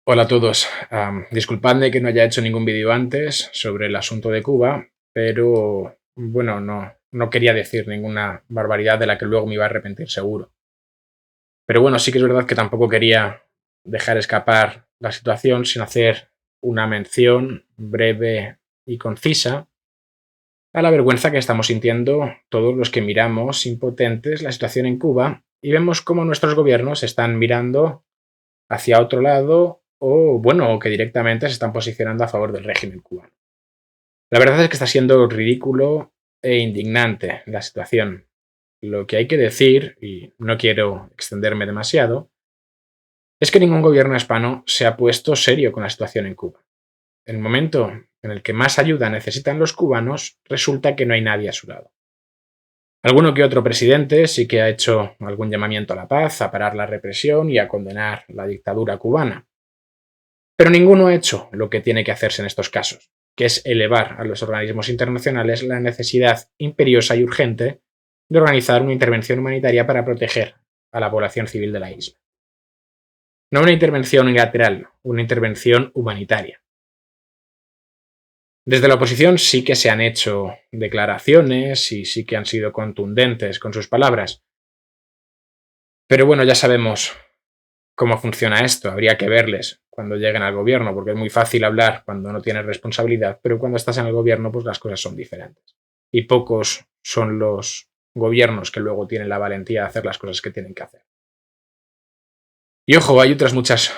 Hola a todos. Disculpadme que no haya hecho ningún vídeo antes sobre el asunto de Cuba, pero bueno, no quería decir ninguna barbaridad de la que luego me iba a arrepentir seguro. Pero bueno, sí que es verdad que tampoco quería dejar escapar la situación sin hacer una mención breve y concisa a la vergüenza que estamos sintiendo todos los que miramos impotentes la situación en Cuba y vemos cómo nuestros gobiernos están mirando hacia otro lado o, bueno, que directamente se están posicionando a favor del régimen cubano. La verdad es que está siendo ridículo e indignante la situación. Lo que hay que decir, y no quiero extenderme demasiado, es que ningún gobierno hispano se ha puesto serio con la situación en Cuba. En el momento en el que más ayuda necesitan los cubanos, resulta que no hay nadie a su lado. Alguno que otro presidente sí que ha hecho algún llamamiento a la paz, a parar la represión y a condenar la dictadura cubana. Pero ninguno ha hecho lo que tiene que hacerse en estos casos, que es elevar a los organismos internacionales la necesidad imperiosa y urgente de organizar una intervención humanitaria para proteger a la población civil de la isla. No una intervención unilateral, una intervención humanitaria. Desde la oposición sí que se han hecho declaraciones y sí que han sido contundentes con sus palabras. Pero bueno, ya sabemos cómo funciona esto. Habría que verles cuando lleguen al gobierno, porque es muy fácil hablar cuando no tienes responsabilidad, pero cuando estás en el gobierno, pues las cosas son diferentes. Y pocos son los gobiernos que luego tienen la valentía de hacer las cosas que tienen que hacer. Y ojo, hay otras muchas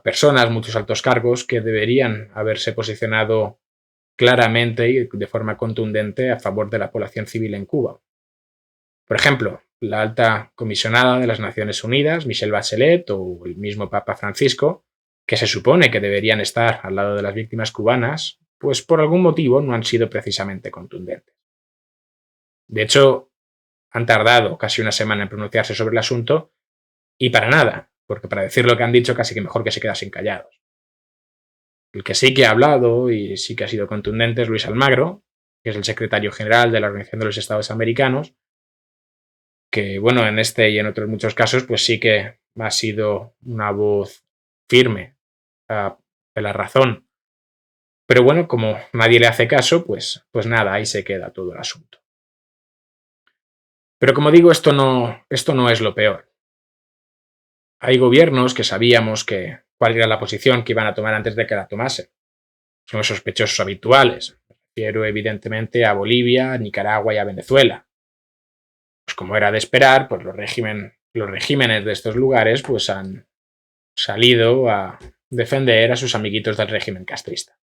personas, muchos altos cargos que deberían haberse posicionado claramente y de forma contundente a favor de la población civil en Cuba. Por ejemplo, la alta comisionada de las Naciones Unidas, Michelle Bachelet, o el mismo Papa Francisco, que se supone que deberían estar al lado de las víctimas cubanas, pues por algún motivo no han sido precisamente contundentes. De hecho, han tardado casi una semana en pronunciarse sobre el asunto y para nada, porque para decir lo que han dicho casi que mejor que se quedasen callados. El que sí que ha hablado y sí que ha sido contundente es Luis Almagro, que es el secretario general de la Organización de los Estados Americanos, que bueno, en este y en otros muchos casos, pues sí que ha sido una voz firme de la razón. Pero bueno, como nadie le hace caso, pues nada, ahí se queda todo el asunto. Pero como digo, esto no es lo peor. Hay gobiernos que sabíamos cuál era la posición que iban a tomar antes de que la tomasen. Son los sospechosos habituales. Me refiero evidentemente a Bolivia, Nicaragua y a Venezuela. Pues como era de esperar, pues los regímenes de estos lugares pues han salido a defender a sus amiguitos del régimen castrista.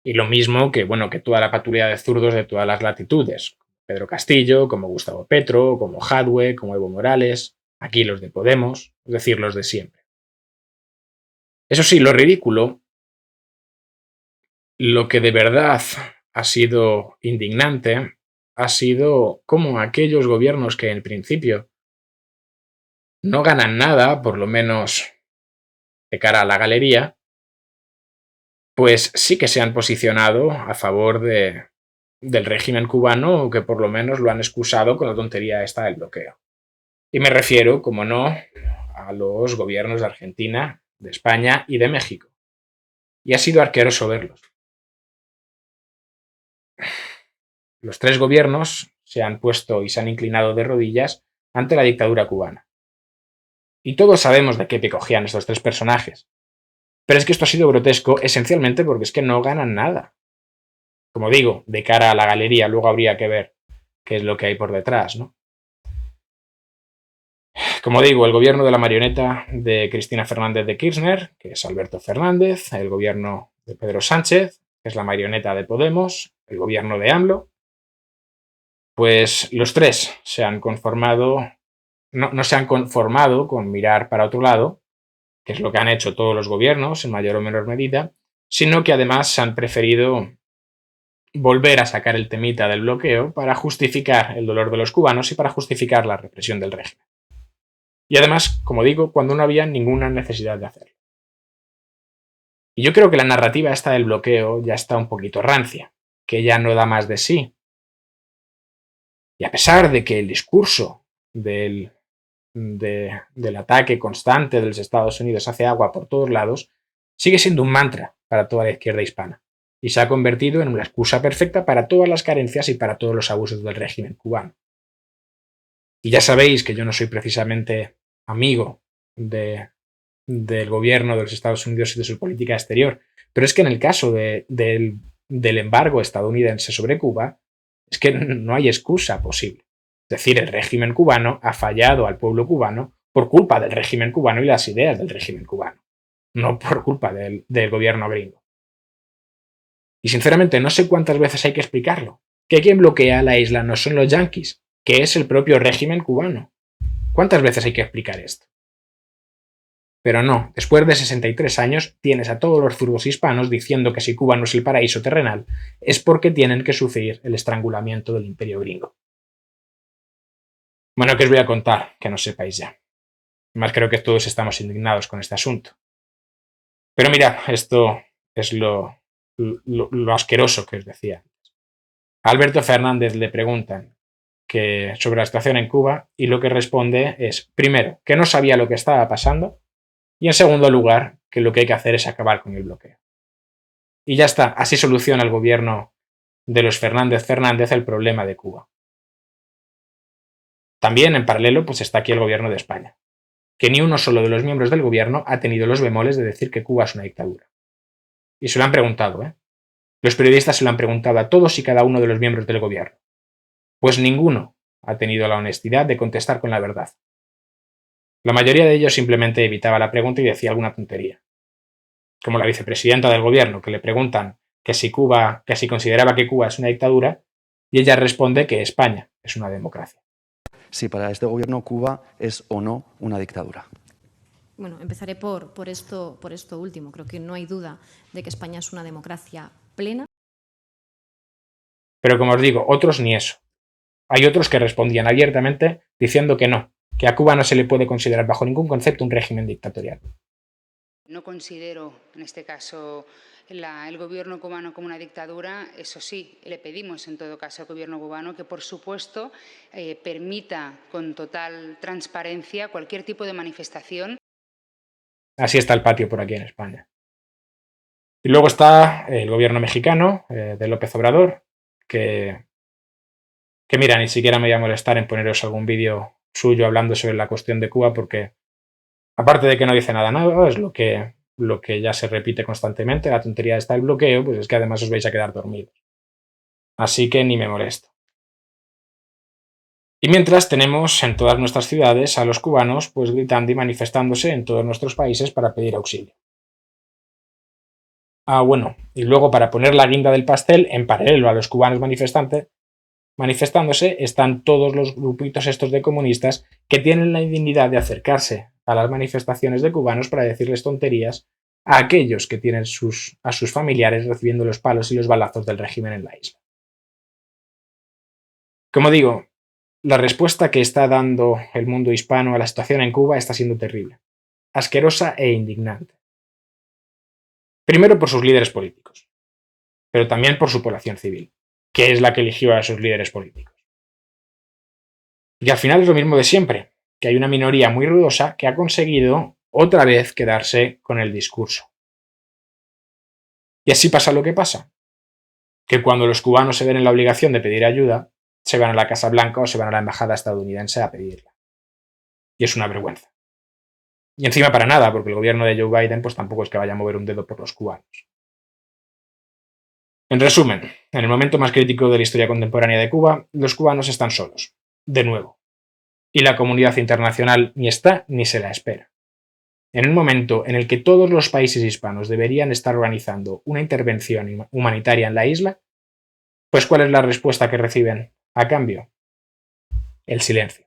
Y lo mismo que, bueno, que toda la patrulla de zurdos de todas las latitudes. Pedro Castillo, como Gustavo Petro, como Jadwe, como Evo Morales, aquí los de Podemos, es decir, los de siempre. Eso sí, lo ridículo, lo que de verdad ha sido indignante, ha sido cómo aquellos gobiernos que en principio no ganan nada, por lo menos de cara a la galería, pues sí que se han posicionado a favor del régimen cubano o que por lo menos lo han excusado con la tontería esta del bloqueo. Y me refiero, como no, a los gobiernos de Argentina, de España y de México. Y ha sido asqueroso verlos. Los tres gobiernos se han puesto y se han inclinado de rodillas ante la dictadura cubana. Y todos sabemos de qué pie cogían estos tres personajes. Pero es que esto ha sido grotesco esencialmente porque es que no ganan nada. Como digo, de cara a la galería, luego habría que ver qué es lo que hay por detrás, ¿no? Como digo, el gobierno de la marioneta de Cristina Fernández de Kirchner, que es Alberto Fernández, el gobierno de Pedro Sánchez, que es la marioneta de Podemos, el gobierno de AMLO, pues los tres se han conformado, no se han conformado con mirar para otro lado, que es lo que han hecho todos los gobiernos en mayor o menor medida, sino que además han preferido volver a sacar el temita del bloqueo para justificar el dolor de los cubanos y para justificar la represión del régimen. Y además, como digo, cuando no había ninguna necesidad de hacerlo. Y yo creo que la narrativa esta del bloqueo ya está un poquito rancia, que ya no da más de sí. Y a pesar de que el discurso del del ataque constante de los Estados Unidos hacia agua por todos lados, sigue siendo un mantra para toda la izquierda hispana y se ha convertido en una excusa perfecta para todas las carencias y para todos los abusos del régimen cubano. Y ya sabéis que yo no soy precisamente amigo del gobierno de los Estados Unidos y de su política exterior, pero es que en el caso del embargo estadounidense sobre Cuba, es que no hay excusa posible. Es decir, el régimen cubano ha fallado al pueblo cubano por culpa del régimen cubano y las ideas del régimen cubano, no por culpa del gobierno gringo. Y sinceramente no sé cuántas veces hay que explicarlo, que quien bloquea la isla no son los yanquis, que es el propio régimen cubano. ¿Cuántas veces hay que explicar esto? Pero no, después de 63 años tienes a todos los zurdos hispanos diciendo que si Cuba no es el paraíso terrenal es porque tienen que sufrir el estrangulamiento del imperio gringo. Bueno, ¿qué os voy a contar? Que no sepáis ya. Además creo que todos estamos indignados con este asunto. Pero mirad, esto es lo asqueroso que os decía. A Alberto Fernández le preguntan sobre la situación en Cuba y lo que responde es, primero, que no sabía lo que estaba pasando y en segundo lugar, que lo que hay que hacer es acabar con el bloqueo. Y ya está, así soluciona el gobierno de los Fernández el problema de Cuba. También, en paralelo, pues está aquí el gobierno de España, que ni uno solo de los miembros del gobierno ha tenido los bemoles de decir que Cuba es una dictadura. Y se lo han preguntado, ¿eh? Los periodistas se lo han preguntado a todos y cada uno de los miembros del gobierno. Pues ninguno ha tenido la honestidad de contestar con la verdad. La mayoría de ellos simplemente evitaba la pregunta y decía alguna tontería. Como la vicepresidenta del gobierno, que le preguntan que si consideraba que Cuba es una dictadura, y ella responde que España es una democracia. Si para este gobierno Cuba es o no una dictadura. Bueno, empezaré por esto último. Creo que no hay duda de que España es una democracia plena. Pero como os digo, otros ni eso. Hay otros que respondían abiertamente diciendo que no, que a Cuba no se le puede considerar bajo ningún concepto un régimen dictatorial. No considero, en este caso, el gobierno cubano como una dictadura. Eso sí, le pedimos en todo caso al gobierno cubano que, por supuesto, permita con total transparencia cualquier tipo de manifestación. Así está el patio por aquí en España. Y luego está el gobierno mexicano de López Obrador, que mira, ni siquiera me voy a molestar en poneros algún vídeo suyo hablando sobre la cuestión de Cuba, porque aparte de que no dice nada nuevo, es lo que ya se repite constantemente, la tontería está el bloqueo, pues es que además os vais a quedar dormidos. Así que ni me molesto. Y mientras tenemos en todas nuestras ciudades a los cubanos pues gritando y manifestándose en todos nuestros países para pedir auxilio. Ah, bueno, y luego para poner la guinda del pastel, en paralelo a los cubanos manifestándose, están todos los grupitos estos de comunistas que tienen la indignidad de acercarse a las manifestaciones de cubanos para decirles tonterías a aquellos que tienen a sus familiares recibiendo los palos y los balazos del régimen en la isla. Como digo, la respuesta que está dando el mundo hispano a la situación en Cuba está siendo terrible, asquerosa e indignante. Primero por sus líderes políticos, pero también por su población civil, que es la que eligió a sus líderes políticos. Y al final es lo mismo de siempre, que hay una minoría muy ruidosa que ha conseguido otra vez quedarse con el discurso. Y así pasa lo que pasa, que cuando los cubanos se ven en la obligación de pedir ayuda, se van a la Casa Blanca o se van a la embajada estadounidense a pedirla. Y es una vergüenza. Y encima para nada, porque el gobierno de Joe Biden pues tampoco es que vaya a mover un dedo por los cubanos. En resumen, en el momento más crítico de la historia contemporánea de Cuba, los cubanos están solos, de nuevo. Y la comunidad internacional ni está ni se la espera. En un momento en el que todos los países hispanos deberían estar organizando una intervención humanitaria en la isla, pues ¿cuál es la respuesta que reciben a cambio? El silencio.